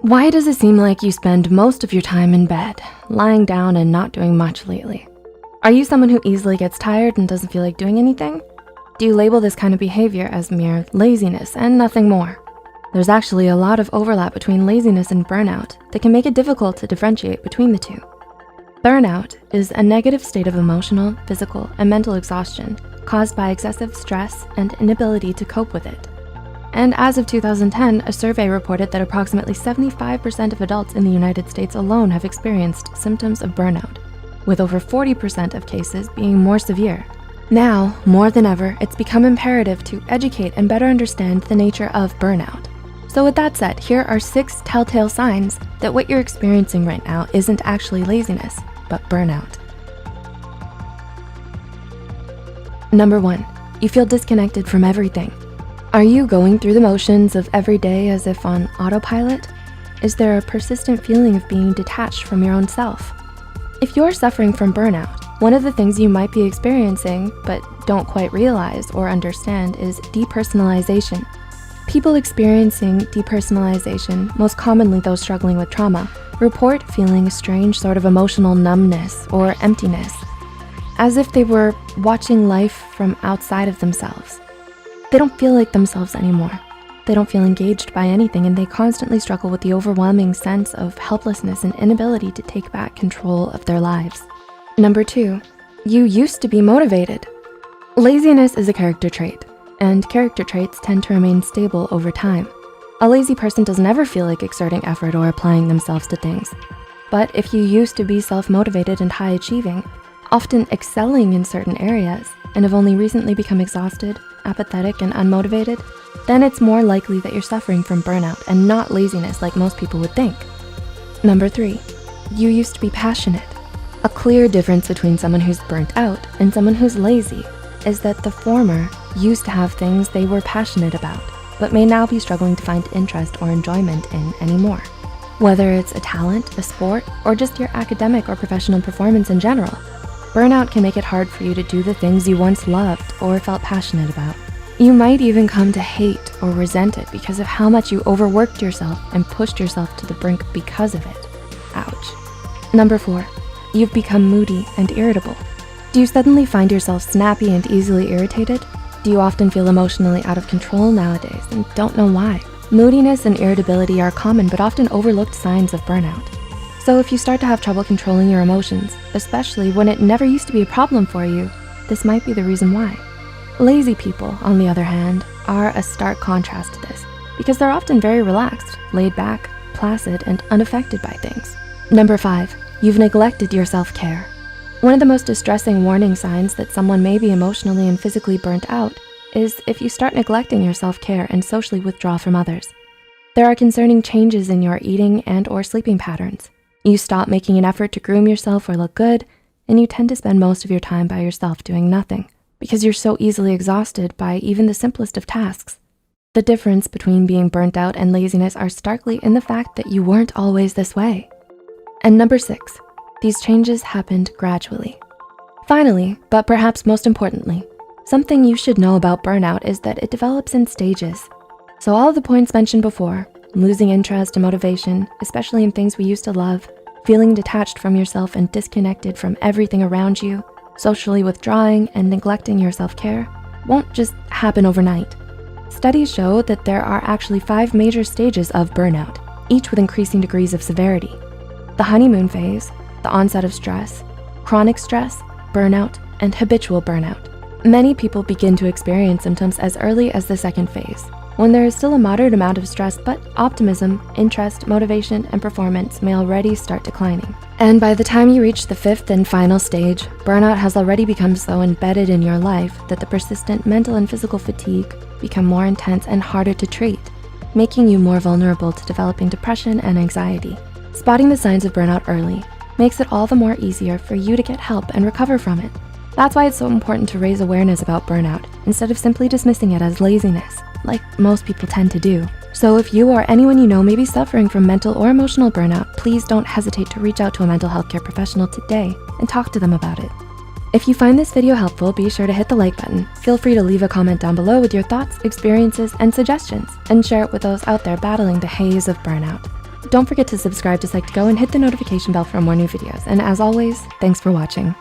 Why does it seem like you spend most of your time in bed, lying down and not doing much lately? Are you someone who easily gets tired and doesn't feel like doing anything? Do you label this kind of behavior as mere laziness and nothing more? There's actually a lot of overlap between laziness and burnout that can make it difficult to differentiate between the two. Burnout is a negative state of emotional, physical, and mental exhaustion caused by excessive stress and inability to cope with it. And as of 2010, a survey reported that approximately 75% of adults in the United States alone have experienced symptoms of burnout, with over 40% of cases being more severe. Now, more than ever, it's become imperative to educate and better understand the nature of burnout. So with that said, here are 6 telltale signs that what you're experiencing right now isn't actually laziness, but burnout. Number 1, you feel disconnected from everything. Are you going through the motions of every day as if on autopilot? Is there a persistent feeling of being detached from your own self? If you're suffering from burnout, one of the things you might be experiencing but don't quite realize or understand is depersonalization. People experiencing depersonalization, most commonly those struggling with trauma, report feeling a strange sort of emotional numbness or emptiness, as if they were watching life from outside of themselves. They don't feel like themselves anymore. They don't feel engaged by anything, and they constantly struggle with the overwhelming sense of helplessness and inability to take back control of their lives. Number 2, you used to be motivated. Laziness is a character trait, and character traits tend to remain stable over time. A lazy person doesn't ever feel like exerting effort or applying themselves to things. But if you used to be self-motivated and high achieving, often excelling in certain areas, and have only recently become exhausted, apathetic, and unmotivated, then it's more likely that you're suffering from burnout and not laziness like most people would think. Number 3, you used to be passionate. A clear difference between someone who's burnt out and someone who's lazy is that the former used to have things they were passionate about, but may now be struggling to find interest or enjoyment in anymore. Whether it's a talent, a sport, or just your academic or professional performance in general, burnout can make it hard for you to do the things you once loved or felt passionate about. You might even come to hate or resent it because of how much you overworked yourself and pushed yourself to the brink because of it. Ouch. Number 4, you've become moody and irritable. Do you suddenly find yourself snappy and easily irritated? Do you often feel emotionally out of control nowadays and don't know why? Moodiness and irritability are common but often overlooked signs of burnout. So if you start to have trouble controlling your emotions, especially when it never used to be a problem for you, this might be the reason why. Lazy people, on the other hand, are a stark contrast to this because they're often very relaxed, laid back, placid, and unaffected by things. Number 5, you've neglected your self-care. One of the most distressing warning signs that someone may be emotionally and physically burnt out is if you start neglecting your self-care and socially withdraw from others. There are concerning changes in your eating and or sleeping patterns. You stop making an effort to groom yourself or look good, and you tend to spend most of your time by yourself doing nothing because you're so easily exhausted by even the simplest of tasks. The difference between being burnt out and laziness are starkly in the fact that you weren't always this way. And number 6, these changes happened gradually. Finally, but perhaps most importantly, something you should know about burnout is that it develops in stages. So all of the points mentioned before, losing interest and motivation, especially in things we used to love, feeling detached from yourself and disconnected from everything around you, socially withdrawing and neglecting your self-care, won't just happen overnight. Studies show that there are actually 5 major stages of burnout, each with increasing degrees of severity. The honeymoon phase, the onset of stress, chronic stress, burnout, and habitual burnout. Many people begin to experience symptoms as early as the 2nd phase, when there is still a moderate amount of stress, but optimism, interest, motivation, and performance may already start declining. And by the time you reach the 5th and final stage, burnout has already become so embedded in your life that the persistent mental and physical fatigue become more intense and harder to treat, making you more vulnerable to developing depression and anxiety. Spotting the signs of burnout early makes it all the more easier for you to get help and recover from it. That's why it's so important to raise awareness about burnout instead of simply dismissing it as laziness, like most people tend to do. So if you or anyone you know may be suffering from mental or emotional burnout, please don't hesitate to reach out to a mental health care professional today and talk to them about it. If you find this video helpful, be sure to hit the like button. Feel free to leave a comment down below with your thoughts, experiences, and suggestions, and share it with those out there battling the haze of burnout. Don't forget to subscribe to Psych2Go and hit the notification bell for more new videos. And as always, thanks for watching.